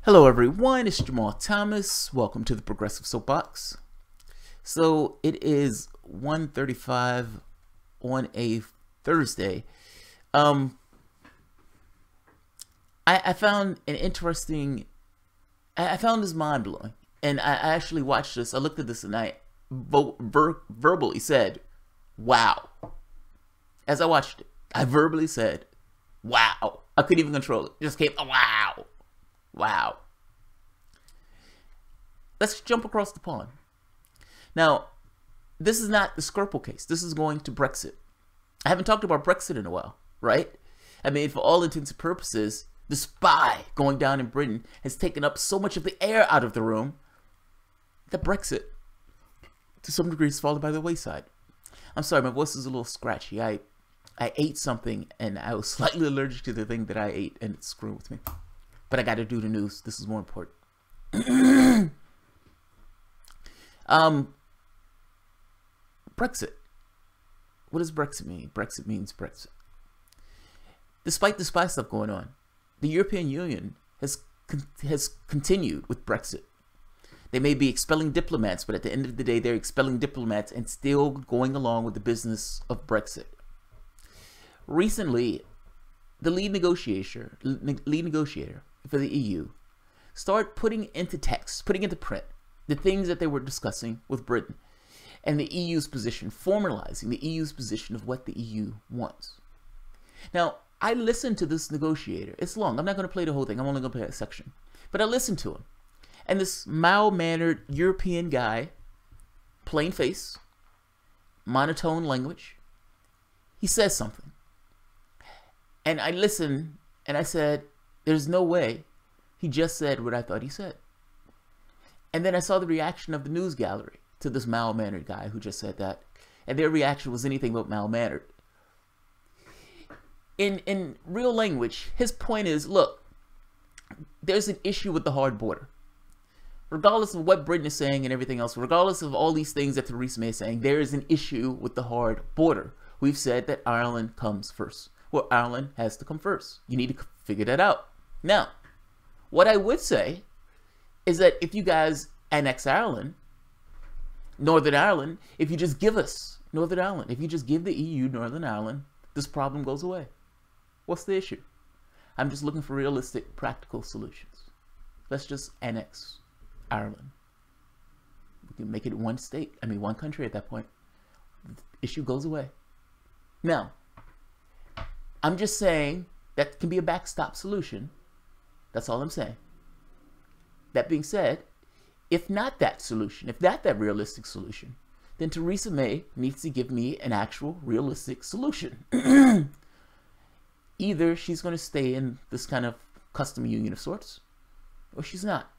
Hello everyone, it's Jamal Thomas. Welcome to the Progressive Soapbox. So it is 1:35 on a Thursday. I found an interesting, I found this mind blowing, and I actually watched this. I looked at this and I verbally said, wow. As I watched it, I verbally said, wow. I couldn't even control it. It just came, wow. Wow. Let's jump across the pond. Now, this is not the Skirple case. This is going to Brexit. I haven't talked about Brexit in a while, right? I mean, for all intents and purposes, the spy going down in Britain has taken up so much of the air out of the room that Brexit, to some degree, is fallen by the wayside. I'm sorry, my voice is a little scratchy. I ate something and I was slightly allergic to the thing that I ate, and it's screwing with me. But I got to do the news. This is more important. Brexit. What does Brexit mean? Brexit means Brexit. Despite the spy stuff going on, the European Union has continued with Brexit. They may be expelling diplomats, but at the end of the day, they're expelling diplomats and still going along with the business of Brexit. Recently, the lead negotiator for the EU started putting into text, putting into print, the things that they were discussing with Britain and the EU's position, formalizing the EU's position of what the EU wants. Now, I listened to this negotiator. It's long. I'm not going to play the whole thing. I'm only going to play a section. But I listened to him. And this mild-mannered European guy, plain face, monotone language, he says something. And I listened and I said, there's no way he just said what I thought he said. And then I saw the reaction of the news gallery to this mild-mannered guy who just said that. And their reaction was anything but mild-mannered. In real language, his point is, look, there's an issue with the hard border. Regardless of what Britain is saying and everything else, regardless of all these things that Theresa May is saying, there is an issue with the hard border. We've said that Ireland comes first. Well, Ireland has to come first. You need to figure that out. Now, what I would say is that if you guys annex Ireland, Northern Ireland, if you just give us Northern Ireland, if you just give the EU Northern Ireland, this problem goes away. What's the issue? I'm just looking for realistic, practical solutions. Let's just annex Ireland. We can make it one state, one country at that point. The issue goes away. Now, I'm just saying that can be a backstop solution. That's all I'm saying. That being said, if not that solution, if not that realistic solution, then Theresa May needs to give me an actual realistic solution. Either she's going to stay in this kind of custom union of sorts, or she's not.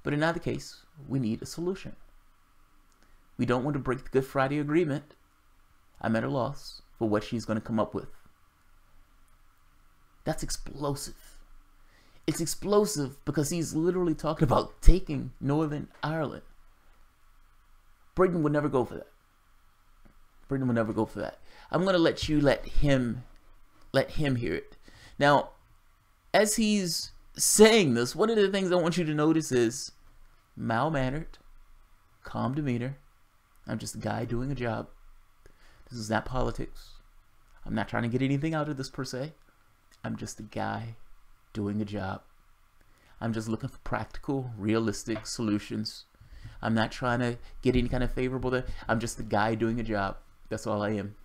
But in either case, we need a solution. We don't want to break the Good Friday Agreement. I'm at a loss for what she's going to come up with. That's explosive. It's explosive because he's literally talking about taking Northern Ireland. Britain would never go for that. Britain would never go for that. I'm going to let him hear it. Now, as he's saying this, one of the things I want you to notice is mild-mannered, calm demeanor. I'm just a guy doing a job. This is not politics. I'm not trying to get anything out of this per se. I'm just a guy doing a job. I'm just looking for practical, realistic solutions. I'm not trying to get any kind of favorable. I'm just a guy doing a job. That's all I am.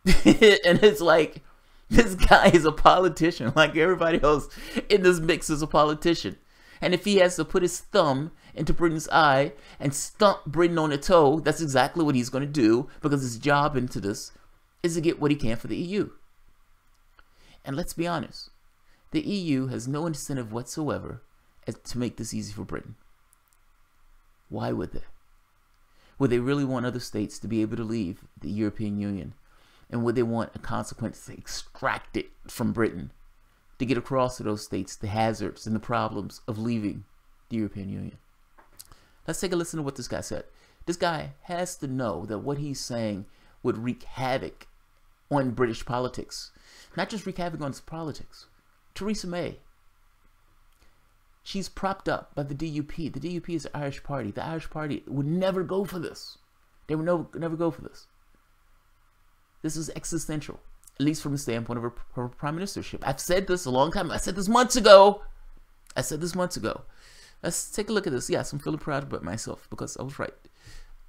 And it's like, this guy is a politician, like everybody else in this mix is a politician. And if he has to put his thumb into Britain's eye and stump Britain on the toe, that's exactly what he's going to do, because his job into this is to get what he can for the EU. And let's be honest, the EU has no incentive whatsoever to make this easy for Britain. Why would they? Would they really want other states to be able to leave the European Union? And would they want a consequence extracted from Britain to get across to those states the hazards and the problems of leaving the European Union? Let's take a listen to what this guy said. This guy has to know that what he's saying would wreak havoc on British politics. Not just wreak havoc on its politics. Theresa May, She's propped up by the DUP. The DUP is the Irish Party. The Irish Party would never go for this. They would never go for this. This is existential, at least from the standpoint of her prime ministership. I've said this a long time. I said this months ago. Let's take a look at this. Yes, I'm feeling proud about myself because I was right.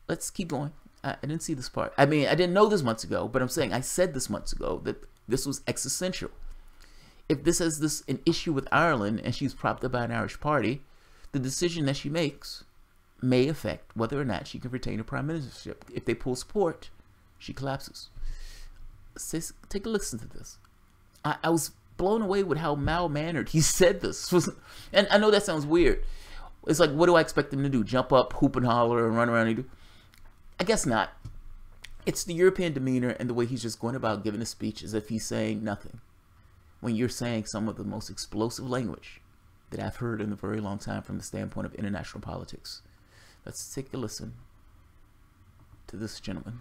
Let's keep going. I didn't see this part. I mean, I didn't know this months ago, but I'm saying I said this months ago that this was existential. If this is an issue with Ireland and she's propped up by an Irish party, the decision that she makes may affect whether or not she can retain her prime ministership. If they pull support, she collapses. Take a listen to this. I was blown away with how mal-mannered he said this. And I know that sounds weird. It's like, what do I expect him to do? Jump up, hoop and holler, and run around and do? I guess not. It's the European demeanor and the way he's just going about giving a speech as if he's saying nothing. When you're saying some of the most explosive language that I've heard in a very long time from the standpoint of international politics. Let's take a listen to this gentleman,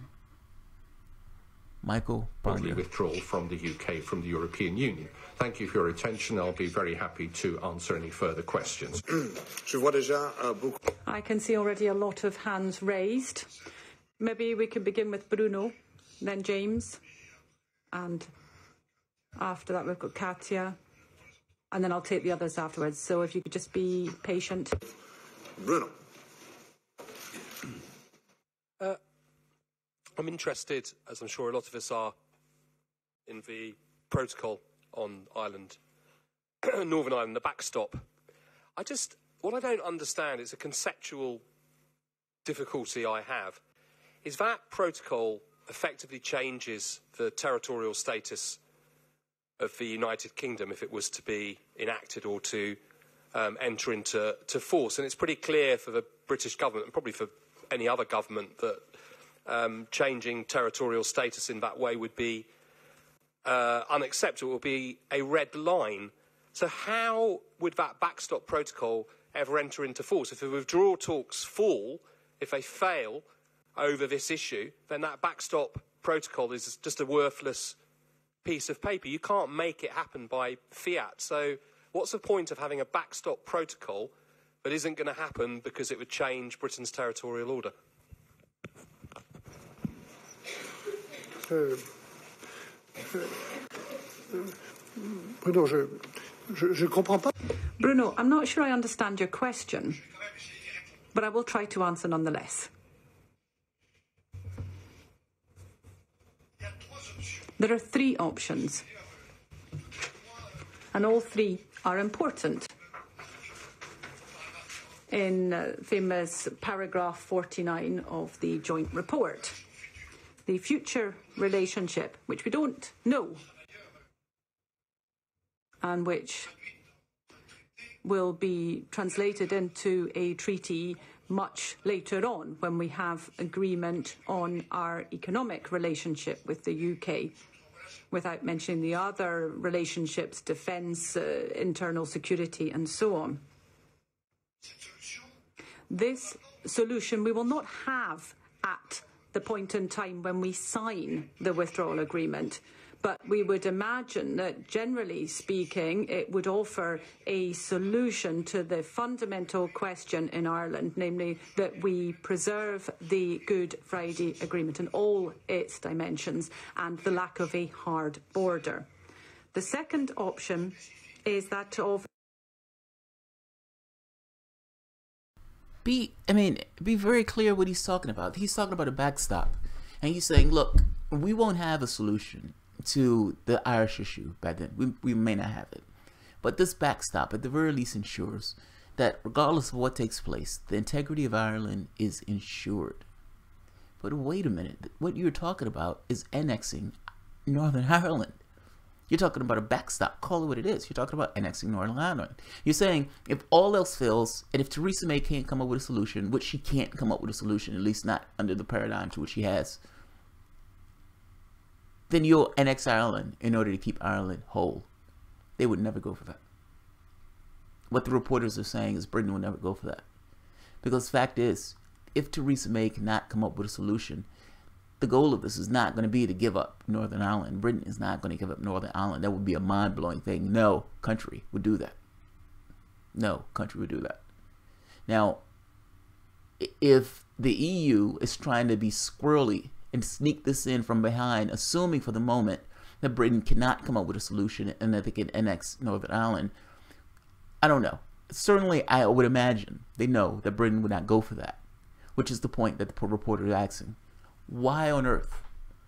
Michael Barnier. Withdrawal from the UK from the European Union. Thank you for your attention. I'll be very happy to answer any further questions. I can see already a lot of hands raised. Maybe we can begin with Bruno, then James, and after that we've got Katia, and then I'll take the others afterwards. So if you could just be patient. Bruno. I'm interested, as I'm sure a lot of us are, in the protocol on Ireland, Northern Ireland, the backstop. What I don't understand is a conceptual difficulty I have, is that protocol effectively changes the territorial status of the United Kingdom if it was to be enacted or to enter into force. And it's pretty clear for the British government, and probably for any other government, that changing territorial status in that way would be unacceptable, would be a red line. So how would that backstop protocol ever enter into force? If the withdrawal talks fall, if they fail over this issue, then that backstop protocol is just a worthless piece of paper. You can't make it happen by fiat. So what's the point of having a backstop protocol that isn't going to happen because it would change Britain's territorial order? Bruno, I'm not sure I understand your question, but I will try to answer nonetheless. There are three options, and all three are important. In famous paragraph 49 of the joint report, the future relationship, which we don't know, and which will be translated into a treaty much later on when we have agreement on our economic relationship with the UK, without mentioning the other relationships, defence, internal security and so on. This solution we will not have at the point in time when we sign the withdrawal agreement. But we would imagine that, generally speaking, it would offer a solution to the fundamental question in Ireland, namely that we preserve the Good Friday Agreement in all its dimensions and the lack of a hard border. The second option is that of... Be very clear what he's talking about. He's talking about a backstop. And he's saying, look, we won't have a solution to the Irish issue by then. We may not have it. But this backstop at the very least ensures that regardless of what takes place, the integrity of Ireland is ensured. But wait a minute. What you're talking about is annexing Northern Ireland. You're talking about a backstop. Call it what it is. You're talking about annexing Northern Ireland. You're saying if all else fails, and if Theresa May can't come up with a solution, which she can't come up with a solution, at least not under the paradigm to which she has, then you'll annex Ireland in order to keep Ireland whole. They would never go for that. What the reporters are saying is Britain will never go for that. Because the fact is, if Theresa May cannot come up with a solution, the goal of this is not going to be to give up Northern Ireland. Britain is not going to give up Northern Ireland. That would be a mind-blowing thing. No country would do that. No country would do that. Now, if the EU is trying to be squirrely and sneak this in from behind, assuming for the moment that Britain cannot come up with a solution and that they can annex Northern Ireland, I don't know. Certainly, I would imagine they know that Britain would not go for that, which is the point that the reporter is asking. Why on earth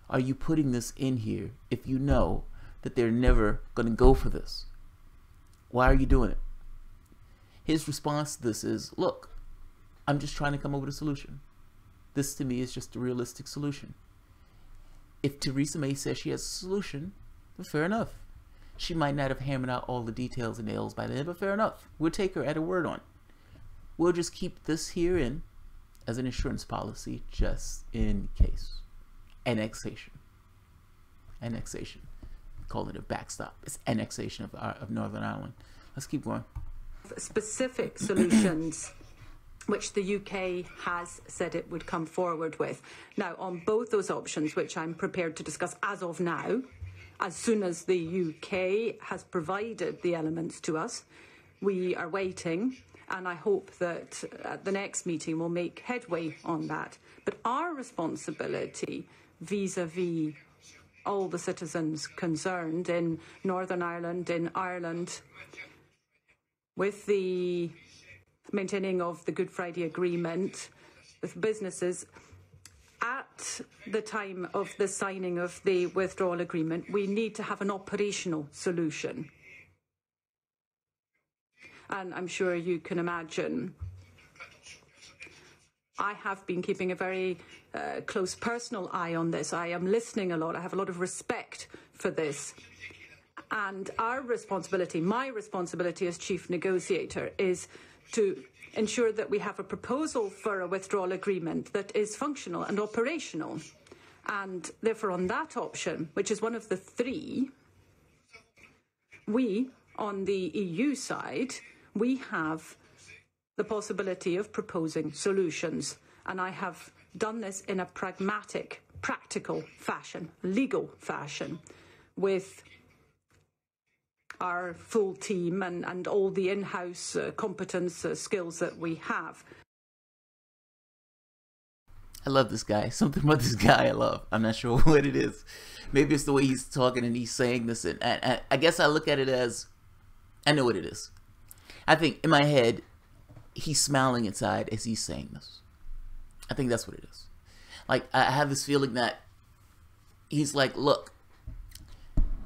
are you putting this in here if you know that they're never going to go for this? Why are you doing it? His response to this is, look, I'm just trying to come up with a solution. This to me is just a realistic solution. If Theresa May says she has a solution, then fair enough. She might not have hammered out all the details and nails by then, but fair enough. We'll take her at her word on it. We'll just keep this here in as an insurance policy just in case. Annexation. Annexation. Call it a backstop. It's annexation of Northern Ireland. Let's keep going. Specific solutions which the UK has said it would come forward with. Now, on both those options, which I'm prepared to discuss as of now, as soon as the UK has provided the elements to us, we are waiting, and I hope that at the next meeting we'll make headway on that. But our responsibility vis-à-vis all the citizens concerned in Northern Ireland, in Ireland, with the maintaining of the Good Friday Agreement with businesses, at the time of the signing of the withdrawal agreement, we need to have an operational solution. And I'm sure you can imagine, I have been keeping a very close personal eye on this. I am listening a lot. I have a lot of respect for this. And our responsibility, my responsibility as chief negotiator, is to ensure that we have a proposal for a withdrawal agreement that is functional and operational. And therefore, on that option, which is one of the three, we, on the EU side, we have the possibility of proposing solutions. And I have done this in a pragmatic, practical fashion, legal fashion, with our full team and all the in-house competence, skills that we have. I love this guy. Something about this guy I love. I'm not sure what it is. Maybe it's the way he's talking and he's saying this. And I guess I look at it as, I know what it is. I think in my head, he's smiling inside as he's saying this. I think that's what it is. Like, I have this feeling that he's like, look,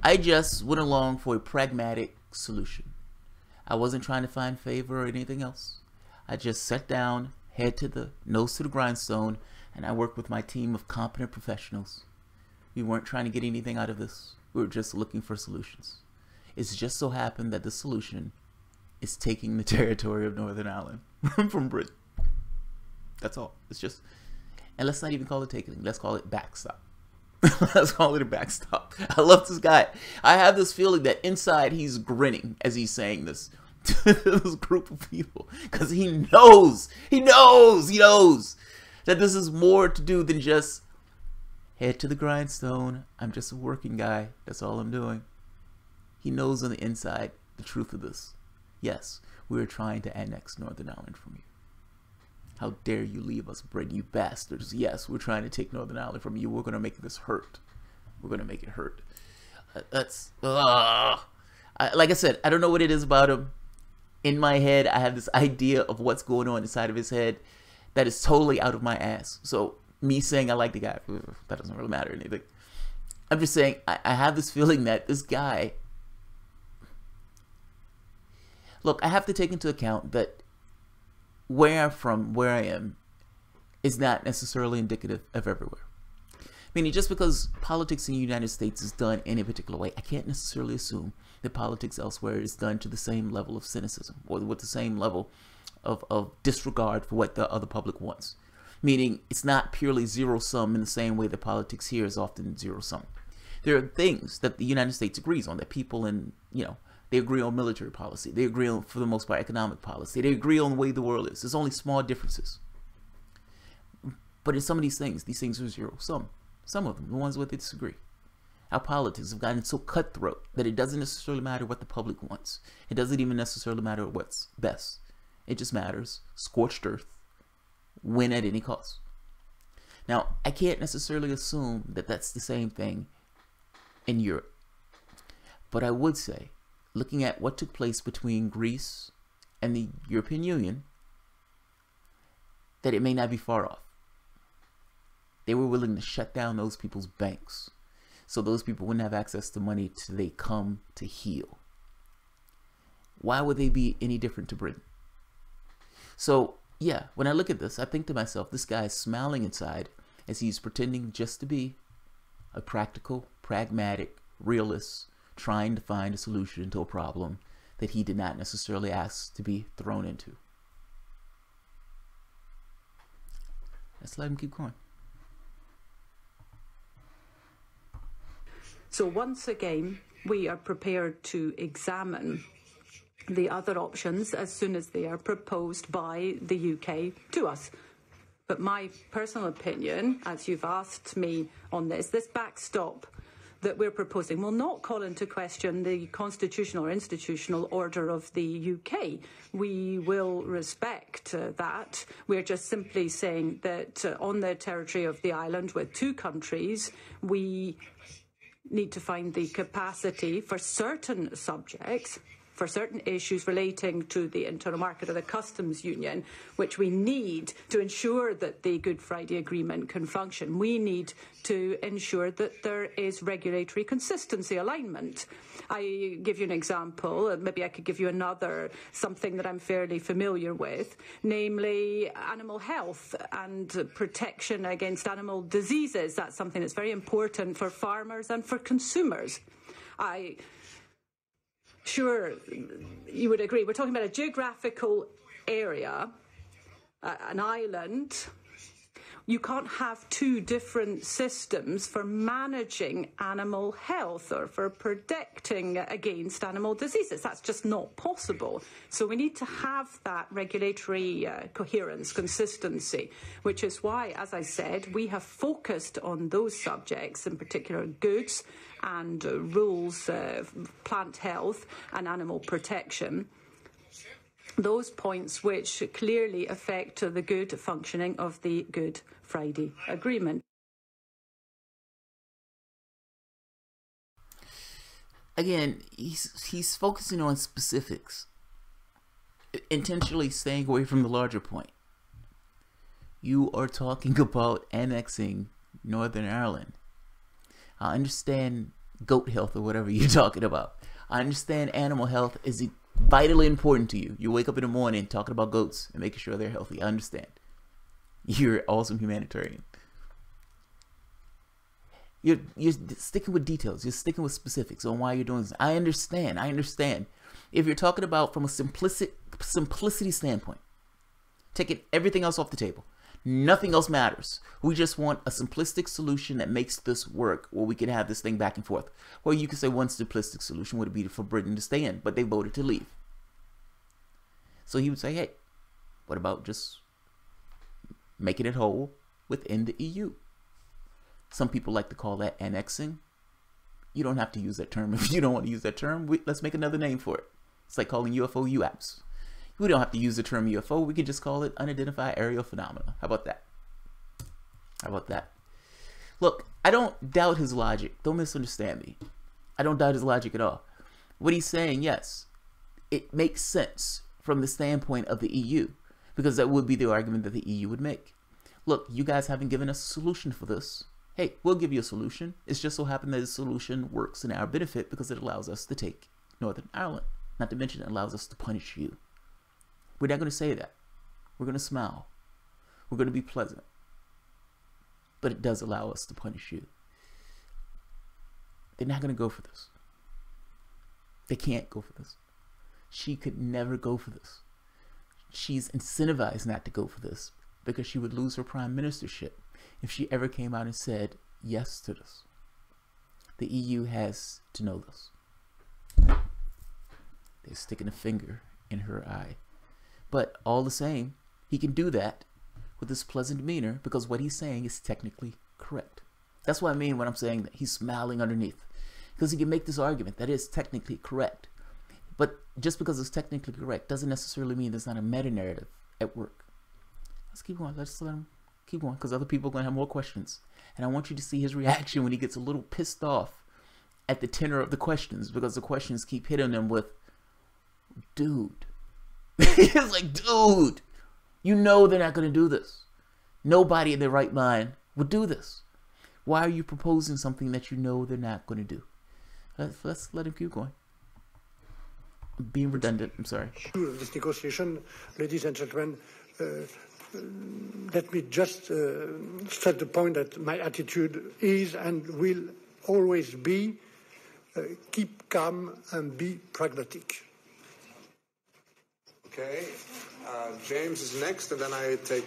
I just went along for a pragmatic solution. I wasn't trying to find favor or anything else. I just sat down, nose to the grindstone, and I worked with my team of competent professionals. We weren't trying to get anything out of this. We were just looking for solutions. It's just so happened that the solution is taking the territory of Northern Ireland from Britain. That's all. It's just, and let's not even call it taking. Let's call it backstop. Let's call it a backstop. I love this guy. I have this feeling that inside he's grinning as he's saying this to this group of people, because he knows that this is more to do than just head to the grindstone. I'm just a working guy. That's all I'm doing. He knows on the inside the truth of this. Yes, we're trying to annex Northern Ireland from you. How dare you leave us, Britain, you bastards. Yes, we're trying to take Northern Ireland from you. We're going to make this hurt. We're going to make it hurt. Like I said, I don't know what it is about him. In my head, I have this idea of what's going on inside of his head that is totally out of my ass. So me saying I like the guy, that doesn't really matter or anything. I'm just saying, I have this feeling that this guy... Look, I have to take into account that where I'm from, where I am, is not necessarily indicative of everywhere. Meaning, just because politics in the United States is done in a particular way, I can't necessarily assume that politics elsewhere is done to the same level of cynicism or with the same level of disregard for what the other public wants. Meaning, it's not purely zero-sum in the same way that politics here is often zero-sum. There are things that the United States agrees on, that people in, they agree on military policy. They agree on, for the most part, economic policy. They agree on the way the world is. There's only small differences. But in some of these things are zero-sum. Some of them, the ones where they disagree. Our politics have gotten so cutthroat that it doesn't necessarily matter what the public wants. It doesn't even necessarily matter what's best. It just matters scorched earth, win at any cost. Now, I can't necessarily assume that that's the same thing in Europe. But I would say, looking at what took place between Greece and the European Union, that it may not be far off. They were willing to shut down those people's banks so those people wouldn't have access to money till they come to heal. Why would they be any different to Britain? So, yeah, when I look at this, I think to myself, this guy is smiling inside as he's pretending just to be a practical, pragmatic realist trying to find a solution to a problem that he did not necessarily ask to be thrown into. Let's let him keep going. So once again, we are prepared to examine the other options as soon as they are proposed by the UK to us. But my personal opinion, as you've asked me on this backstop that we're proposing will not call into question the constitutional or institutional order of the UK. We will respect that. We're just simply saying that on the territory of the island with two countries, we need to find the capacity for certain subjects, for certain issues relating to the internal market or the customs union, which we need to ensure that the Good Friday Agreement can function. We need to ensure that there is regulatory consistency, alignment. I give you an example, maybe I could give you another, something that I'm fairly familiar with, namely animal health and protection against animal diseases. That's something that's very important for farmers and for consumers. Sure, you would agree. We're talking about a geographical area, an island. You can't have two different systems for managing animal health or for protecting against animal diseases. That's just not possible. So we need to have that regulatory coherence, consistency, which is why, as I said, we have focused on those subjects, in particular goods and rules, plant health and animal protection. Those points which clearly affect the good functioning of the Good Friday Agreement. Again, he's focusing on specifics, intentionally staying away from the larger point. You are talking about annexing Northern Ireland. I understand goat health or whatever you're talking about. I understand animal health is vitally important to you. You wake up in the morning talking about goats and making sure they're healthy. I understand. You're an awesome humanitarian. You're sticking with details. You're sticking with specifics on why you're doing this. I understand. If you're talking about from a simplicity standpoint, taking everything else off the table, nothing else matters. We just want a simplistic solution that makes this work, where we can have this thing back and forth. Well, you could say one simplistic solution would be for Britain to stay in, but they voted to leave. So he would say, hey, what about just making it whole within the EU? Some people like to call that annexing. You don't have to use that term if you don't want to use that term. Let's make another name for it. It's like calling UFO UAPs. We don't have to use the term UFO. We could just call it unidentified aerial phenomena. How about that? Look, I don't doubt his logic. Don't misunderstand me. I don't doubt his logic at all. What he's saying, yes, it makes sense from the standpoint of the EU, because that would be the argument that the EU would make. Look, you guys haven't given us a solution for this. Hey, we'll give you a solution. It's just so happened that the solution works in our benefit because it allows us to take Northern Ireland. Not to mention it allows us to punish you. We're not going to say that. We're going to smile. We're going to be pleasant. But it does allow us to punish you. They're not going to go for this. They can't go for this. She could never go for this. She's incentivized not to go for this because she would lose her prime ministership if she ever came out and said yes to this. The EU has to know this. They're sticking a finger in her eye. But all the same, he can do that with this pleasant demeanor because what he's saying is technically correct. That's what I mean when I'm saying that he's smiling underneath. Because he can make this argument that is technically correct. But just because it's technically correct doesn't necessarily mean there's not a meta-narrative at work. Let's keep going. Let's let him keep going, because other people are going to have more questions. And I want you to see his reaction when he gets a little pissed off at the tenor of the questions, because the questions keep hitting him with, dude. He's like, dude, you know they're not going to do this. Nobody in their right mind would do this. Why are you proposing something that you know they're not going to do? Let's let him keep going. I'm being redundant. I'm sorry. This negotiation, ladies and gentlemen, let me just stress the point that my attitude is and will always be keep calm and be pragmatic. Okay, James is next, and then I take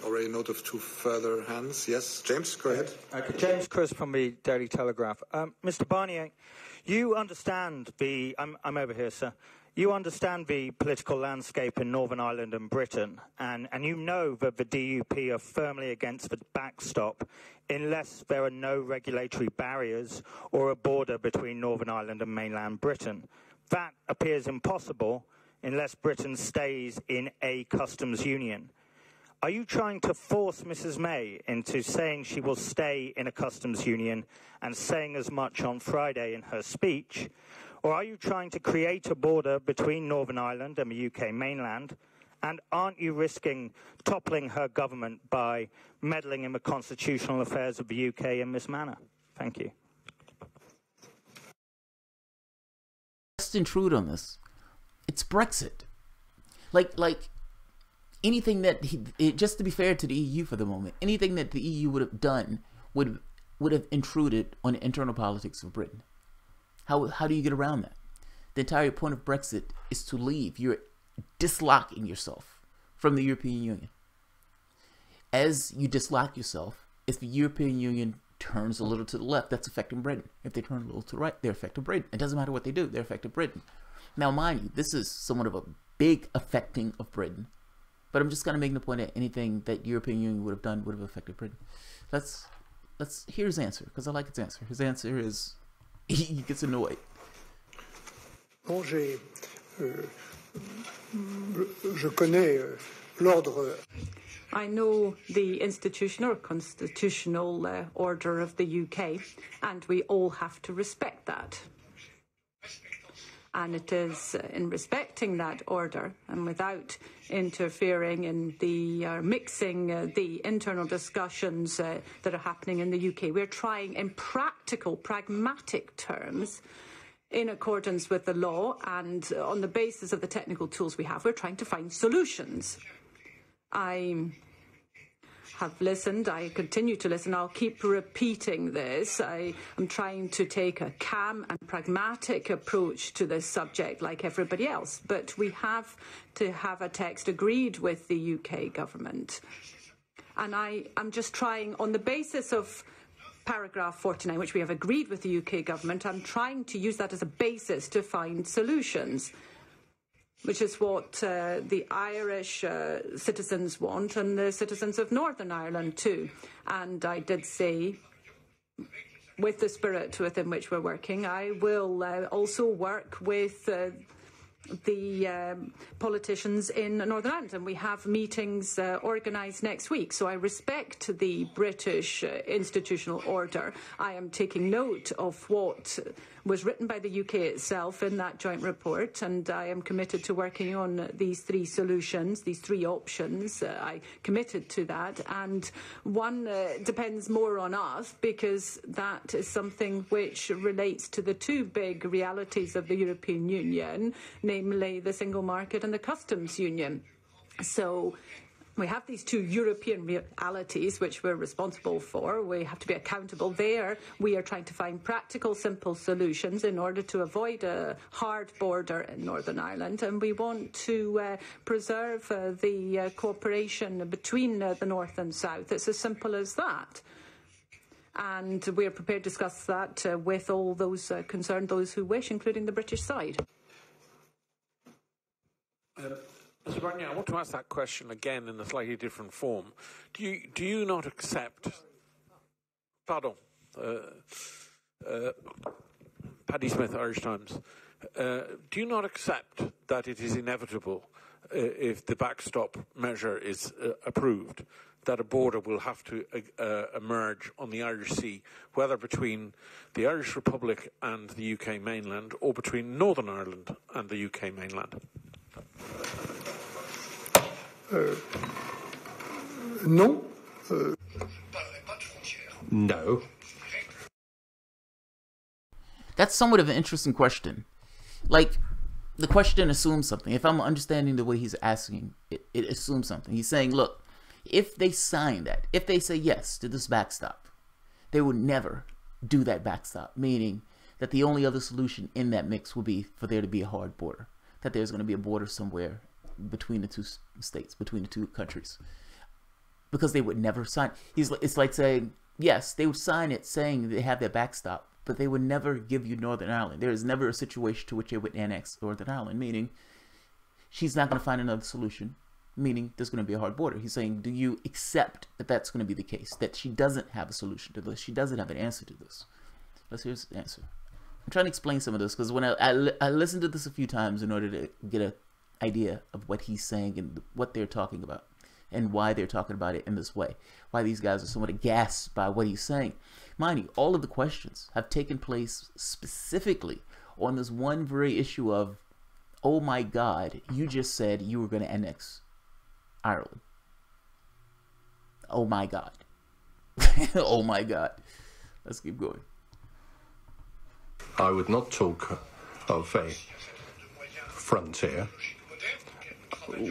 already note of two further hands. Yes, James, go ahead. James Chris from the Daily Telegraph. Mr. Barnier, you understand I'm over here, sir. You understand the political landscape in Northern Ireland and Britain, and you know that the DUP are firmly against the backstop unless there are no regulatory barriers or a border between Northern Ireland and mainland Britain. That appears impossible unless Britain stays in a customs union. Are you trying to force Mrs. May into saying she will stay in a customs union and saying as much on Friday in her speech? Or are you trying to create a border between Northern Ireland and the UK mainland? And aren't you risking toppling her government by meddling in the constitutional affairs of the UK in this manner? Thank you. Just intrude on this. It's Brexit. Like anything that just to be fair to the EU for the moment, anything that the EU would have done would have intruded on the internal politics of Britain. How do you get around that? The entire point of Brexit is to leave. You're dislocking yourself from the European Union. As you dislock yourself, if the European Union turns a little to the left, that's affecting Britain. If they turn a little to the right, they're affecting Britain. It doesn't matter what they do, they're affecting Britain. Now, mind you, this is somewhat of a big affecting of Britain. But I'm just kind of making the point that anything that European Union would have done would have affected Britain. Let's hear his answer, because I like his answer. His answer is, he gets annoyed. Bon, je connais l'ordre. I know the institutional or constitutional order of the UK, and we all have to respect that. And it is in respecting that order and without interfering in the mixing the internal discussions that are happening in the UK. We're trying in practical, pragmatic terms, in accordance with the law and on the basis of the technical tools we have, we're trying to find solutions. I have listened, I continue to listen, I'll keep repeating this. I am trying to take a calm and pragmatic approach to this subject like everybody else, but we have to have a text agreed with the UK government. And I'm just trying, on the basis of paragraph 49, which we have agreed with the UK government, I'm trying to use that as a basis to find solutions, which is what the Irish citizens want and the citizens of Northern Ireland too. And I did say, with the spirit within which we're working, I will also work with the politicians in Northern Ireland, and we have meetings organised next week. So I respect the British institutional order. I am taking note of what was written by the UK itself in that joint report, and I am committed to working on these three solutions, these three options. I committed to that, and one depends more on us, because that is something which relates to the two big realities of the European Union, namely the single market and the customs union. So we have these two European realities which we're responsible for. We have to be accountable there. We are trying to find practical, simple solutions in order to avoid a hard border in Northern Ireland. And we want to preserve the cooperation between the North and South. It's as simple as that. And we're prepared to discuss that with all those concerned, those who wish, including the British side. Mr. Barnier, I want to ask that question again in a slightly different form. Do you not accept Pardon. Paddy Smith, Irish Times. Do you not accept that it is inevitable, if the backstop measure is approved, that a border will have to emerge on the Irish Sea, whether between the Irish Republic and the UK mainland or between Northern Ireland and the UK mainland? No. No. That's somewhat of an interesting question. Like, the question assumes something. If I'm understanding the way he's asking, it assumes something. He's saying, look, if they sign that, if they say yes to this backstop, they would never do that backstop, meaning that the only other solution in that mix would be for there to be a hard border, that there's going to be a border somewhere between the two states, between the two countries, because they would never sign. It's like saying, yes, they would sign it saying they have their backstop, but they would never give you Northern Ireland. There is never a situation to which they would annex Northern Ireland, meaning she's not going to find another solution, meaning there's going to be a hard border. He's saying, do you accept that that's going to be the case, that she doesn't have a solution to this? She doesn't have an answer to this. Let's hear the answer. I'm trying to explain some of this because when I listened to this a few times in order to get an idea of what he's saying and what they're talking about and why they're talking about it in this way, why these guys are somewhat aghast by what he's saying. Mind you, all of the questions have taken place specifically on this one very issue of, oh my God, you just said you were going to annex Ireland. Oh my God. Oh my God. Let's keep going. I would not talk of a frontier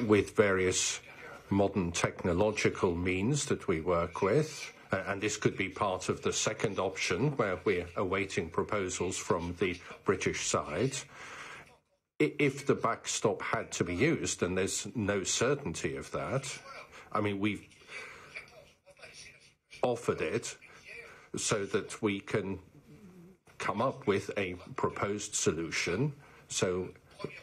with various modern technological means that we work with. And this could be part of the second option where we're awaiting proposals from the British side. If the backstop had to be used, and there's no certainty of that, I mean, we've offered it so that we can come up with a proposed solution. So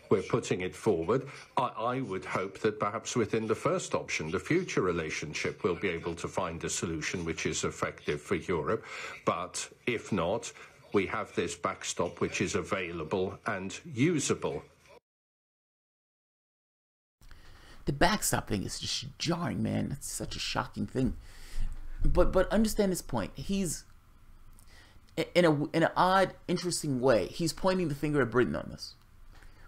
we're putting it forward. I would hope that perhaps within the first option, the future relationship, will be able to find a solution which is effective for Europe. But if not, we have this backstop which is available and usable. The backstop thing is just jarring, man. It's such a shocking thing. But understand this point. He's in an odd, interesting way. He's pointing the finger at Britain on this.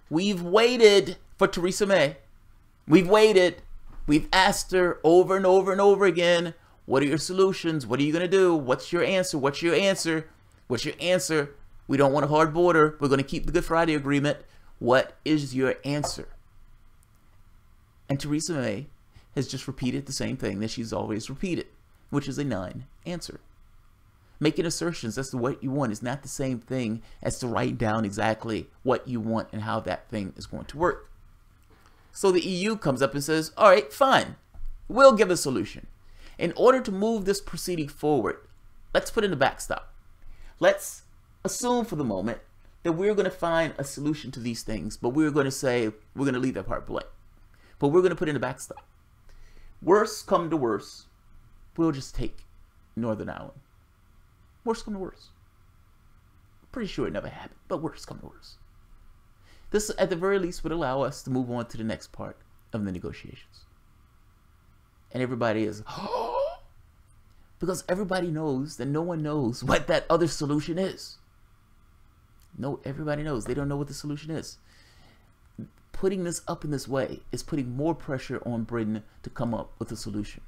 We've waited for Theresa May. We've waited. We've asked her over and over and over again, what are your solutions? What are you going to do? What's your answer? What's your answer? What's your answer? We don't want a hard border. We're going to keep the Good Friday Agreement. What is your answer? And Theresa May has just repeated the same thing that she's always repeated, which is a non-answer. Making assertions as to what you want is not the same thing as to write down exactly what you want and how that thing is going to work. So the EU comes up and says, all right, fine, we'll give a solution. In order to move this proceeding forward, let's put in a backstop. Let's assume for the moment that we're going to find a solution to these things, but we're going to say we're going to leave that part blank. But we're going to put in a backstop. Worst come to worst, we'll just take Northern Ireland. Worst come to worst. Pretty sure it never happened, but worst come to worst. This, at the very least, would allow us to move on to the next part of the negotiations. And everybody is, because everybody knows that no one knows what that other solution is. No, everybody knows. They don't know what the solution is. Putting this up in this way is putting more pressure on Britain to come up with a solution.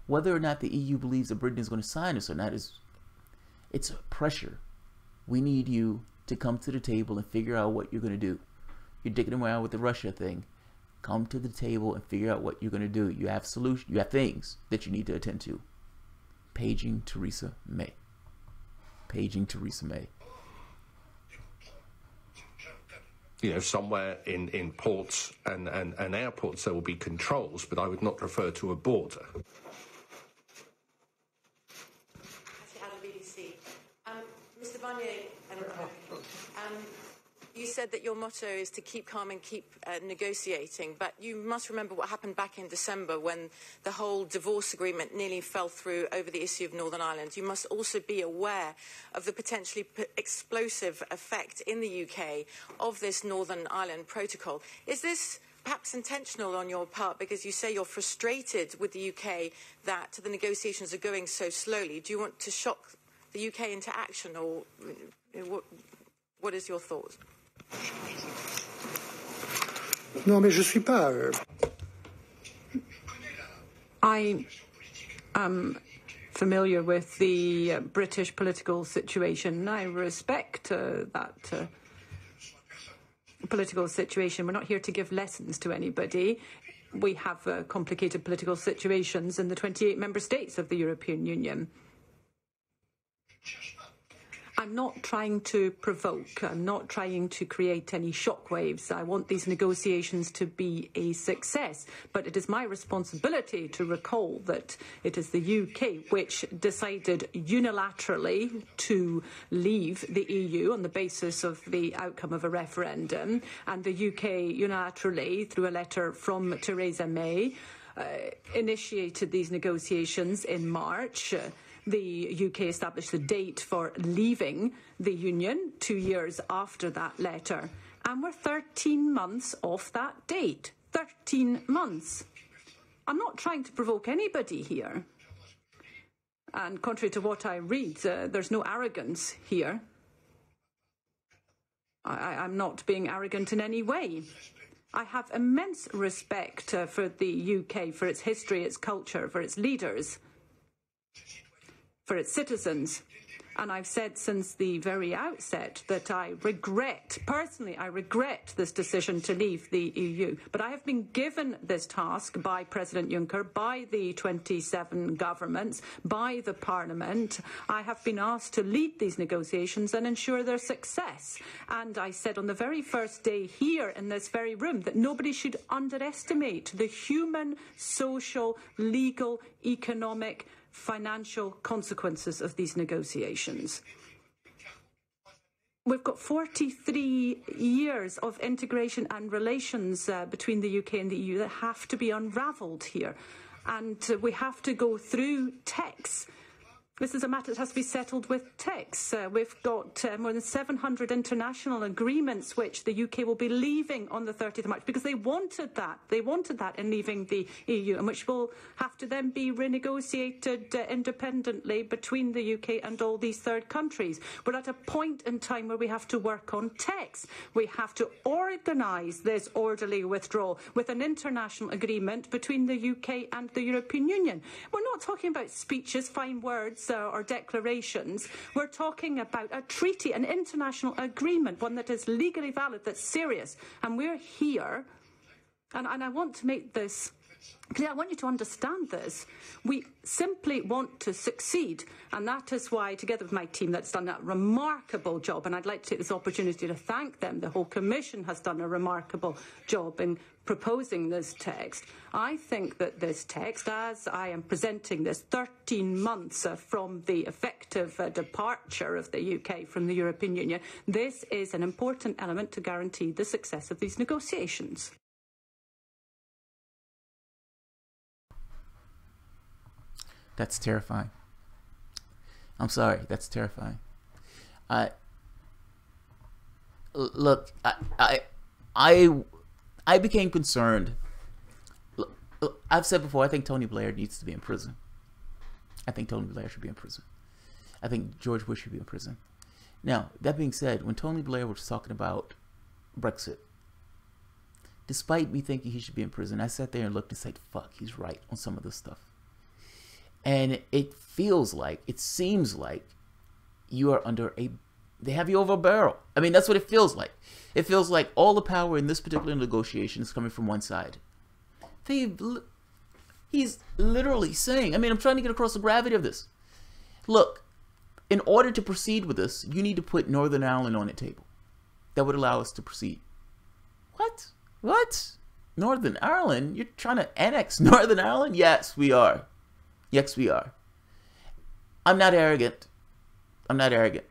Whether or not the EU believes that Britain is going to sign this or not, it's pressure. We need you to come to the table and figure out what you're going to do. You're dicking around with the Russia thing. Come to the table and figure out what you're going to do. You have solutions. You have things that you need to attend to. Paging Theresa May. Paging Theresa May. You know, somewhere in ports and airports there will be controls, but I would not refer to a border. Mr. Barnier, You said that your motto is to keep calm and keep negotiating, but you must remember what happened back in December when the whole divorce agreement nearly fell through over the issue of Northern Ireland. You must also be aware of the potentially explosive effect in the UK of this Northern Ireland protocol. Is this perhaps intentional on your part, because you say you're frustrated with the UK that the negotiations are going so slowly? Do you want to shock the UK into action, or what is your thought? Non, mais je suis pas. I am familiar with the British political situation. I respect that political situation. We're not here to give lessons to anybody. We have complicated political situations in the 28 member states of the European Union. I'm not trying to provoke. I'm not trying to create any shockwaves. I want these negotiations to be a success. But it is my responsibility to recall that it is the UK which decided unilaterally to leave the EU on the basis of the outcome of a referendum. And the UK unilaterally, through a letter from Theresa May, initiated these negotiations in March. The UK established the date for leaving the Union 2 years after that letter. And we're 13 months off that date. 13 months. I'm not trying to provoke anybody here. And contrary to what I read, there's no arrogance here. I'm not being arrogant in any way. I have immense respect for the UK, for its history, its culture, for its leaders, for its citizens. And I've said since the very outset that I regret, personally, I regret this decision to leave the EU. But I have been given this task by President Juncker, by the 27 governments, by the Parliament. I have been asked to lead these negotiations and ensure their success. And I said on the very first day here in this very room that nobody should underestimate the human, social, legal, economic, financial consequences of these negotiations. We've got 43 years of integration and relations between the UK and the EU that have to be unravelled here. And we have to go through texts. This is a matter that has to be settled with texts. We've got more than 700 international agreements which the UK will be leaving on the 30th of March because they wanted that. They wanted that in leaving the EU, and which will have to then be renegotiated independently between the UK and all these third countries. We're at a point in time where we have to work on texts. We have to organise this orderly withdrawal with an international agreement between the UK and the European Union. We're not talking about speeches, fine words, or declarations. We're talking about a treaty, an international agreement, one that is legally valid, that's serious. And we're here, and I want to make this clear. I want you to understand this. We simply want to succeed, and that is why, together with my team, that's done a remarkable job, and I'd like to take this opportunity to thank them. The whole Commission has done a remarkable job in proposing this text. I think that this text, as I am presenting this 13 months from the effective departure of the UK from the European Union, this is an important element to guarantee the success of these negotiations. That's terrifying. I'm sorry, that's terrifying. Look, I became concerned. Look, I've said before, I think Tony Blair needs to be in prison. I think Tony Blair should be in prison. I think George Bush should be in prison. Now, that being said, when Tony Blair was talking about Brexit, despite me thinking he should be in prison, I sat there and looked and said, fuck, he's right on some of this stuff. And it feels like, it seems like you are under they have you over a barrel. I mean, that's what it feels like. It feels like all the power in this particular negotiation is coming from one side. He's literally saying, I mean, I'm trying to get across the gravity of this. Look, in order to proceed with this, you need to put Northern Ireland on the table. That would allow us to proceed. What? What? Northern Ireland? You're trying to annex Northern Ireland? Yes, we are. Yes, we are. I'm not arrogant. I'm not arrogant.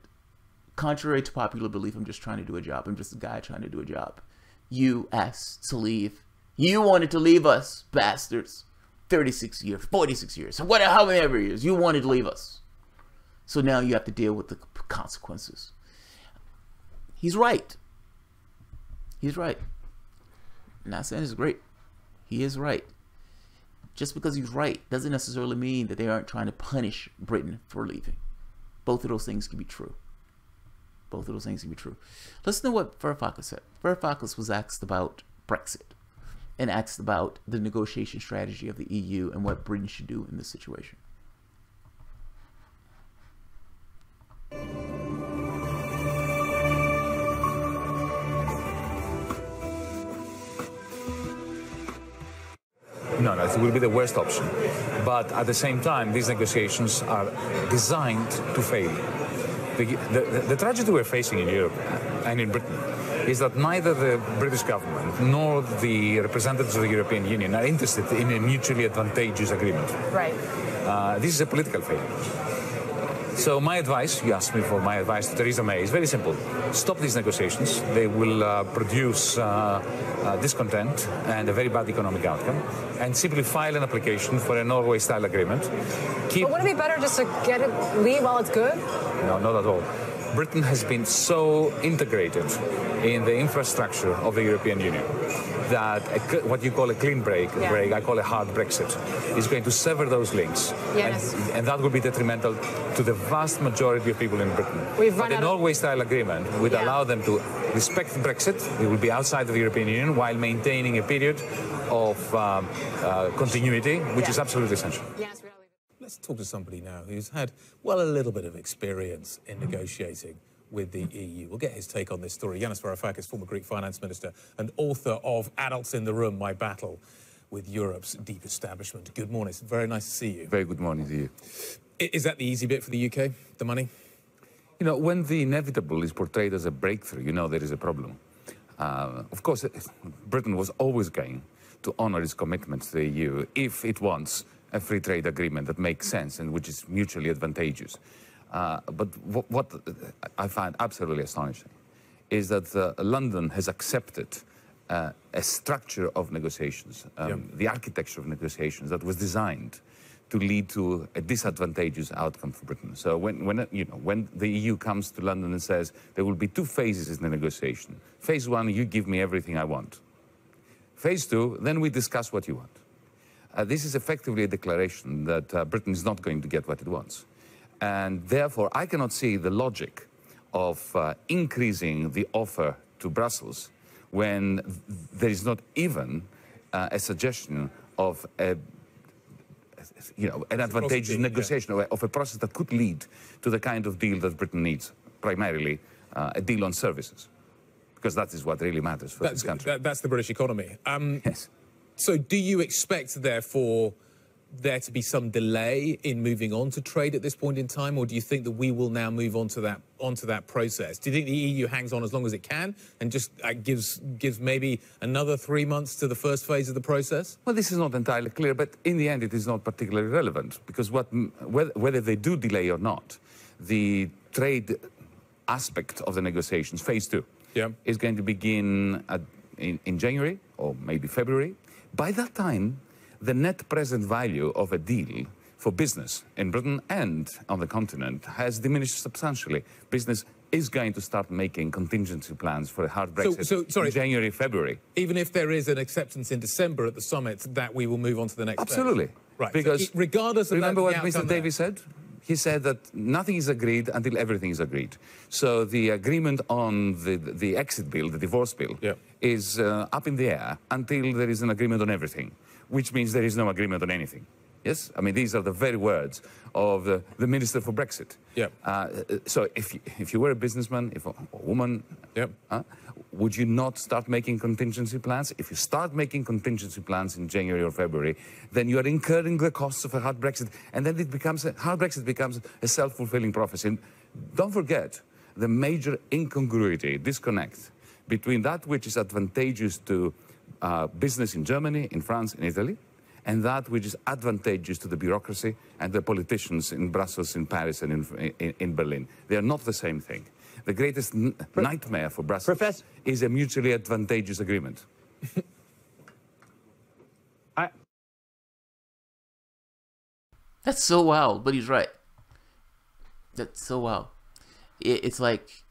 contrary to popular belief, I'm just trying to do a job. I'm just a guy trying to do a job. You asked to leave. You wanted to leave us, bastards. 36 years, 46 years, how many ever years. You wanted to leave us. So now you have to deal with the consequences. He's right. He's right. I'm not saying it's great. He is right. Just because he's right doesn't necessarily mean that they aren't trying to punish Britain for leaving. Both of those things can be true. Both of those things can be true. Listen to what Varoufakis said. Varoufakis was asked about Brexit and asked about the negotiation strategy of the EU and what Britain should do in this situation. No, it will be the worst option. But at the same time, these negotiations are designed to fail. The tragedy we're facing in Europe and in Britain is that neither the British government nor the representatives of the European Union are interested in a mutually advantageous agreement. Right. This is a political failure. So my advice, you asked me for my advice to Theresa May, is very simple. Stop these negotiations. They will produce discontent and a very bad economic outcome. And simply file an application for a Norway-style agreement. But wouldn't it be better just to leave while it's good? No, not at all. Britain has been so integrated in the infrastructure of the European Union that what you call a clean break, I call a hard Brexit, is going to sever those links. Yes. And that will be detrimental to the vast majority of people in Britain. But the Norway-style agreement would allow them to respect Brexit. It will be outside of the European Union while maintaining a period of continuity, which is absolutely essential. Yes. Let's talk to somebody now who's had, well, a little bit of experience in negotiating with the EU. We'll get his take on this story. Yanis Varoufakis, former Greek finance minister and author of Adults in the Room, My Battle with Europe's Deep Establishment. Good morning. It's very nice to see you. Very good morning to you. Is that the easy bit for the UK, the money? You know, when the inevitable is portrayed as a breakthrough, you know there is a problem. Of course, Britain was always going to honour its commitments to the EU if it wants a free trade agreement that makes sense and which is mutually advantageous. But what I find absolutely astonishing is that London has accepted a structure of negotiations, the architecture of negotiations that was designed to lead to a disadvantageous outcome for Britain. So when the EU comes to London and says there will be two phases in the negotiation. Phase one, you give me everything I want. Phase two, then we discuss what you want. This is effectively a declaration that Britain is not going to get what it wants. And therefore, I cannot see the logic of increasing the offer to Brussels when there is not even a suggestion of an advantageous negotiation, of a process that could lead to the kind of deal that Britain needs, primarily a deal on services, because that is what really matters for this country. That's the British economy. Yes. So do you expect, therefore, there to be some delay in moving on to trade at this point in time, or do you think that we will now move on to that process? Do you think the EU hangs on as long as it can and just gives maybe another 3 months to the first phase of the process? Well, this is not entirely clear, but in the end it is not particularly relevant, because whether they do delay or not, the trade aspect of the negotiations, phase two, is going to begin in January or maybe February. By that time, the net present value of a deal for business in Britain and on the continent has diminished substantially. Business is going to start making contingency plans for a hard Brexit in January, February. Even if there is an acceptance in December at the summit, that we will move on to the next Absolutely. phase. Right. Because regardless of remember what Mr. Davies said? He said that nothing is agreed until everything is agreed. So the agreement on the exit bill, the divorce bill, is up in the air until there is an agreement on everything, which means there is no agreement on anything. Yes? I mean, these are the very words of the Minister for Brexit. So if you were a businessman, if a woman, would you not start making contingency plans? If you start making contingency plans in January or February, then you are incurring the costs of a hard Brexit, and then hard Brexit becomes a self-fulfilling prophecy. And don't forget the major incongruity, disconnect between that which is advantageous to business in Germany, in France, in Italy, and that which is advantageous to the bureaucracy and the politicians in Brussels, in Paris, and in Berlin. They are not the same thing. The greatest nightmare for Brussels is a mutually advantageous agreement. That's so wild, but he's right. That's so wild. It's like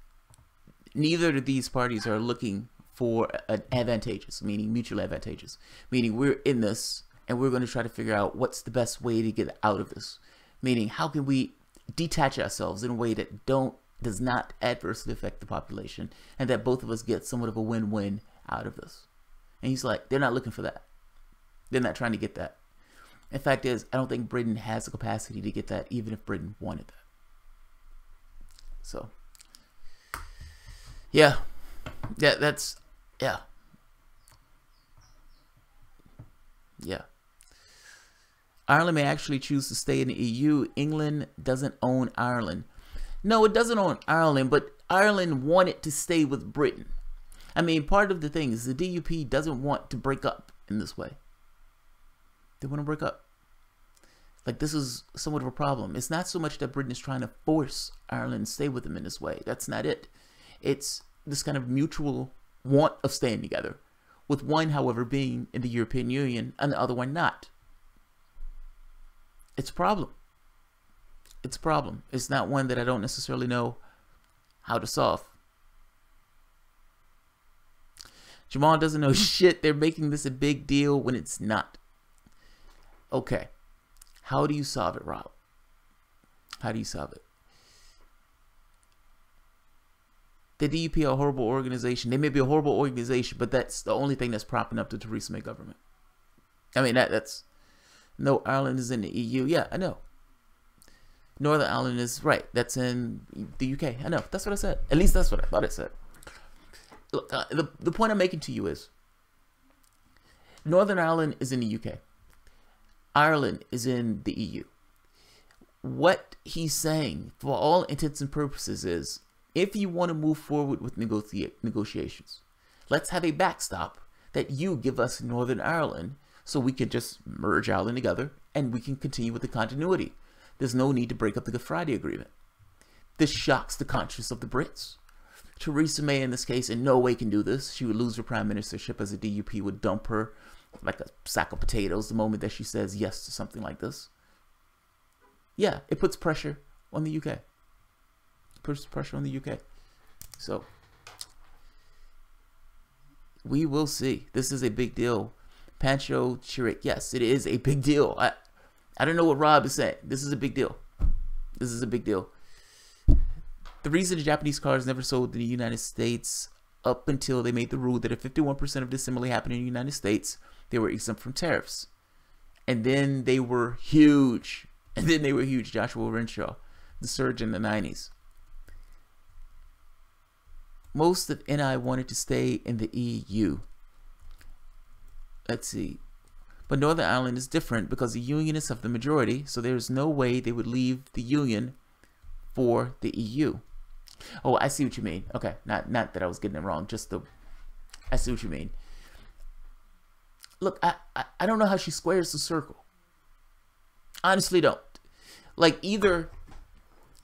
neither of these parties are looking for an advantageous, meaning mutually advantageous, meaning we're in this and we're going to try to figure out what's the best way to get out of this, meaning how can we detach ourselves in a way that does not adversely affect the population and that both of us get somewhat of a win-win out of this. And he's like, they're not looking for that. They're not trying to get that. The fact is, I don't think Britain has the capacity to get that, even if Britain wanted that. So, yeah, that's. Ireland may actually choose to stay in the EU. England doesn't own Ireland. No, it doesn't own Ireland, but Ireland wanted to stay with Britain. I mean, part of the thing is the DUP doesn't want to break up in this way. They want to break up. Like, this is somewhat of a problem. It's not so much that Britain is trying to force Ireland to stay with them in this way. That's not it. It's this kind of mutual want of staying together, with one, however, being in the European Union and the other one not. It's a problem. It's a problem. It's not one that I don't necessarily know how to solve. Jamal doesn't know shit. They're making this a big deal when it's not. Okay. How do you solve it, Rob? How do you solve it? The DUP are a horrible organization. They may be a horrible organization, but that's the only thing that's propping up the Theresa May government. I mean, that's... No, Ireland is in the EU. Yeah, I know. Northern Ireland is right. That's in the UK. I know. That's what I said. At least that's what I thought I said. Look, the point I'm making to you is Northern Ireland is in the UK. Ireland is in the EU. What he's saying, for all intents and purposes, is if you want to move forward with negotiations, let's have a backstop that you give us Northern Ireland so we can just merge Ireland together and we can continue with the continuity. There's no need to break up the Good Friday Agreement. This shocks the conscience of the Brits. Theresa May, in this case, in no way can do this. She would lose her prime ministership, as the DUP would dump her like a sack of potatoes the moment that she says yes to something like this. Yeah, it puts pressure on the UK. It puts pressure on the UK. So, we will see. This is a big deal. Pancho Chiric, yes, it is a big deal. I don't know what Rob is saying. This is a big deal. This is a big deal. The reason the Japanese cars never sold in the United States up until they made the rule that if 51% of the assembly happened in the United States, they were exempt from tariffs. And then they were huge. Joshua Renshaw, the surge in the 90s. Most of NI wanted to stay in the EU. Let's see. But Northern Ireland is different because the Unionists have the majority, so there's no way they would leave the Union for the EU. Oh, I see what you mean. Okay, not that I was getting it wrong, I see what you mean. Look, I don't know how she squares the circle. Honestly don't. Like, either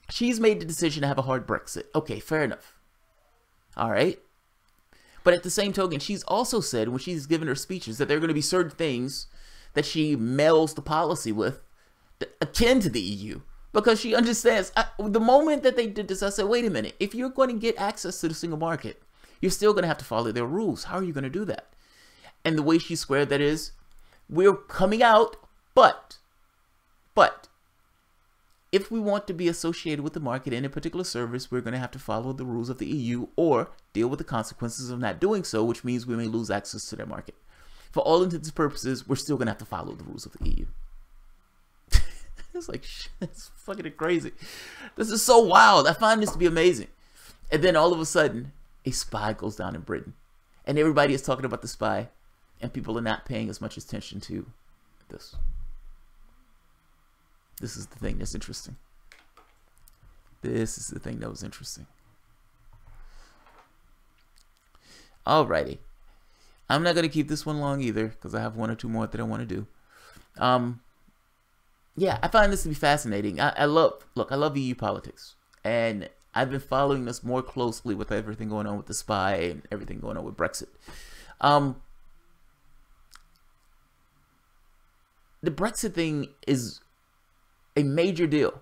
she's made the decision to have a hard Brexit. Okay, fair enough. All right. But at the same token, she's also said when she's given her speeches that there are going to be certain things that she melds the policy with akin to the EU. Because she understands, the moment that they did this, I said, wait a minute. If you're going to get access to the single market, you're still going to have to follow their rules. How are you going to do that? And the way she squared that is, we're coming out, but if we want to be associated with the market in a particular service, we're going to have to follow the rules of the EU or deal with the consequences of not doing so, which means we may lose access to their market. For all intents and purposes, we're still going to have to follow the rules of the EU. It's like, shit, it's fucking crazy. This is so wild. I find this to be amazing. And then all of a sudden, a spy goes down in Britain. And everybody is talking about the spy. And people are not paying as much attention to this. This is the thing that's interesting. This is the thing that was interesting. Alrighty. I'm not going to keep this one long either, because I have one or two more that I want to do. Yeah, I find this to be fascinating. I love EU politics. And I've been following this more closely with everything going on with the spy and everything going on with Brexit. The Brexit thing is a major deal.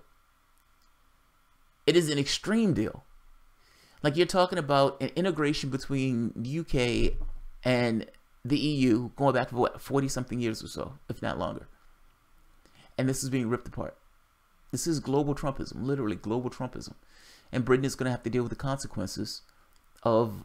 It is an extreme deal. Like, you're talking about an integration between the UK and the EU going back for what, 40-something years or so, if not longer. And this is being ripped apart. This is global Trumpism, literally global Trumpism. And Britain is going to have to deal with the consequences of,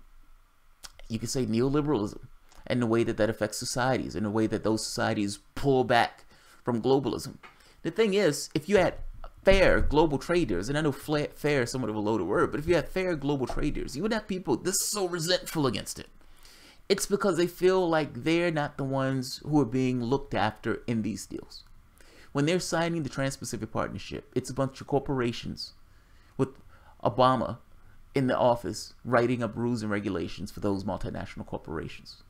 you could say, neoliberalism, and the way that that affects societies, and the way that those societies pull back from globalism. The thing is, if you had fair global traders, and I know fair is somewhat of a loaded word, but if you had fair global traders, you would have people this so resentful against it. It's because they feel like they're not the ones who are being looked after in these deals. When they're signing the Trans-Pacific Partnership, it's a bunch of corporations with Obama in the office writing up rules and regulations for those multinational corporations.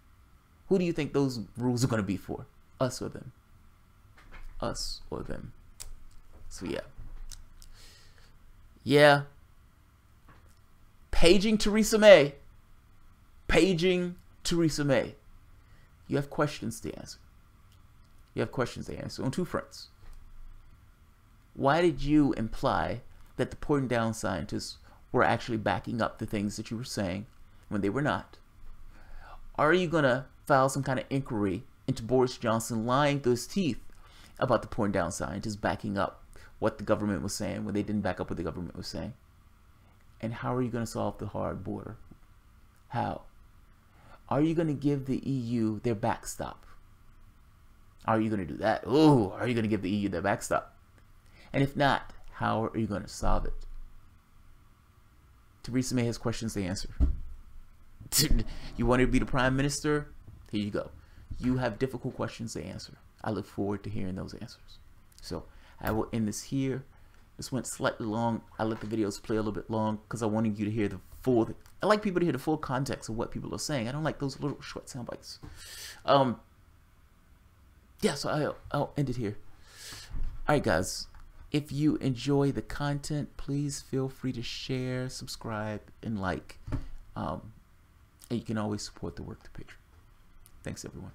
Who do you think those rules are going to be for? Us or them? Us or them. So yeah. Yeah. Paging Theresa May. Paging Theresa May. You have questions to answer. You have questions to answer on two fronts. Why did you imply that the Porton Down scientists were actually backing up the things that you were saying when they were not? Are you going to file some kind of inquiry into Boris Johnson lying through his teeth about the Porton Down scientists backing up what the government was saying when they didn't back up what the government was saying? And how are you going to solve the hard border? How? Are you going to give the EU their backstop? Are you going to do that? Oh, are you going to give the EU their backstop? And if not, how are you going to solve it? Theresa May has questions to answer. You want her to be the prime minister? Here you go. You have difficult questions to answer. I look forward to hearing those answers. So I will end this here. This went slightly long. I let the videos play a little bit long because I wanted you to hear the full. I like people to hear the full context of what people are saying. I don't like those little short sound bites. Yeah, so I'll end it here. All right, guys. If you enjoy the content, please feel free to share, subscribe, and like. And you can always support the work to Patreon. Thanks, everyone.